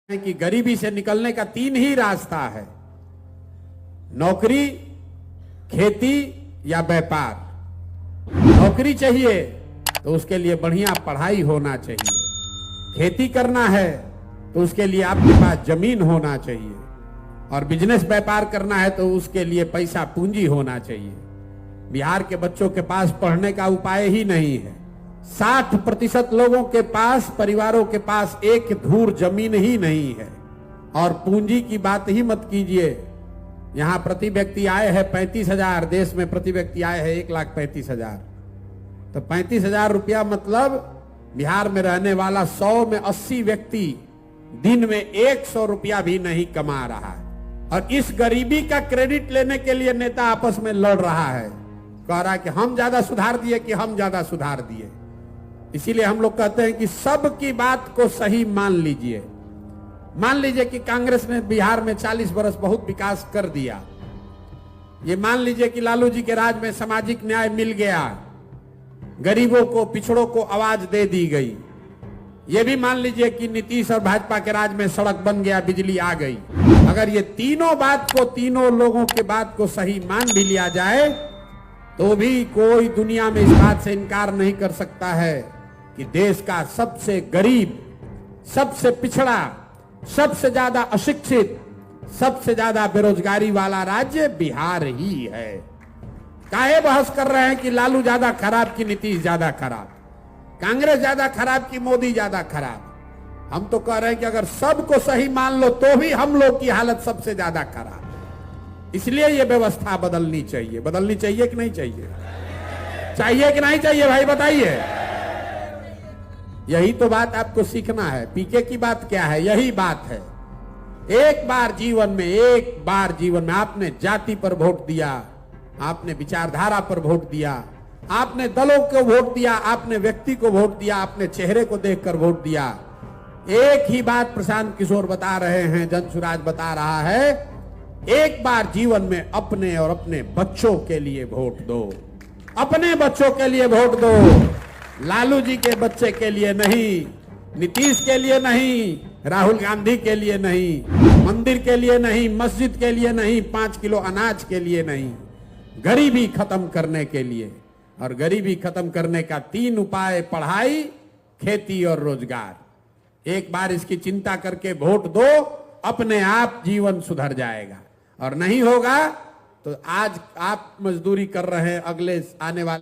है कि गरीबी से निकलने का तीन ही रास्ता है, नौकरी, खेती या व्यापार। नौकरी चाहिए तो उसके लिए बढ़िया पढ़ाई होना चाहिए, खेती करना है तो उसके लिए आपके पास जमीन होना चाहिए, और बिजनेस व्यापार करना है तो उसके लिए पैसा पूंजी होना चाहिए। बिहार के बच्चों के पास पढ़ने का उपाय ही नहीं है। 60% लोगों के पास, परिवारों के पास एक धूर जमीन ही नहीं है, और पूंजी की बात ही मत कीजिए। यहां प्रति व्यक्ति आय है 35,000, देश में प्रति व्यक्ति आय है 1,35,000। तो 35,000 रुपया मतलब बिहार में रहने वाला 100 में 80 व्यक्ति दिन में 100 रुपया भी नहीं कमा रहा है। और इस गरीबी का क्रेडिट लेने के लिए नेता आपस में लड़ रहा है, कह रहा है कि हम ज्यादा सुधार दिए, कि हम ज्यादा सुधार दिए। इसीलिए हम लोग कहते हैं कि सबकी बात को सही मान लीजिए। मान लीजिए कि कांग्रेस ने बिहार में 40 बरस बहुत विकास कर दिया। ये मान लीजिए कि लालू जी के राज में सामाजिक न्याय मिल गया, गरीबों को, पिछड़ों को आवाज दे दी गई। ये भी मान लीजिए कि नीतीश और भाजपा के राज में सड़क बन गया, बिजली आ गई। अगर ये तीनों बात को, तीनों लोगों के बात को सही मान भी लिया जाए तो भी कोई दुनिया में इस बात से इनकार नहीं कर सकता है कि देश का सबसे गरीब, सबसे पिछड़ा, सबसे ज्यादा अशिक्षित, सबसे ज्यादा बेरोजगारी वाला राज्य बिहार ही है। काहे बहस कर रहे हैं कि लालू ज्यादा खराब कि नीतीश ज्यादा खराब, कांग्रेस ज्यादा खराब कि मोदी ज्यादा खराब। हम तो कह रहे हैं कि अगर सबको सही मान लो तो भी हम लोग की हालत सबसे ज्यादा खराब। इसलिए ये व्यवस्था बदलनी चाहिए। बदलनी चाहिए कि नहीं चाहिए? चाहिए कि नहीं चाहिए भाई बताइए। यही तो बात आपको सीखना है। पीके की बात क्या है? यही बात है। एक बार जीवन में आपने जाति पर वोट दिया, आपने विचारधारा पर वोट दिया, आपने दलों को वोट दिया, आपने व्यक्ति को वोट दिया, आपने चेहरे को देखकर वोट दिया। एक ही बात प्रशांत किशोर बता रहे हैं, जनसुराज बता रहा है, एक बार जीवन में अपने और अपने बच्चों के लिए वोट दो। अपने बच्चों के लिए वोट दो, लालू जी के बच्चे के लिए नहीं, नीतीश के लिए नहीं, राहुल गांधी के लिए नहीं, मंदिर के लिए नहीं, मस्जिद के लिए नहीं, 5 किलो अनाज के लिए नहीं, गरीबी खत्म करने के लिए। और गरीबी खत्म करने का 3 उपाय, पढ़ाई, खेती और रोजगार। एक बार इसकी चिंता करके वोट दो, अपने आप जीवन सुधर जाएगा। और नहीं होगा तो आज आप मजदूरी कर रहे हैं, अगले आने वाले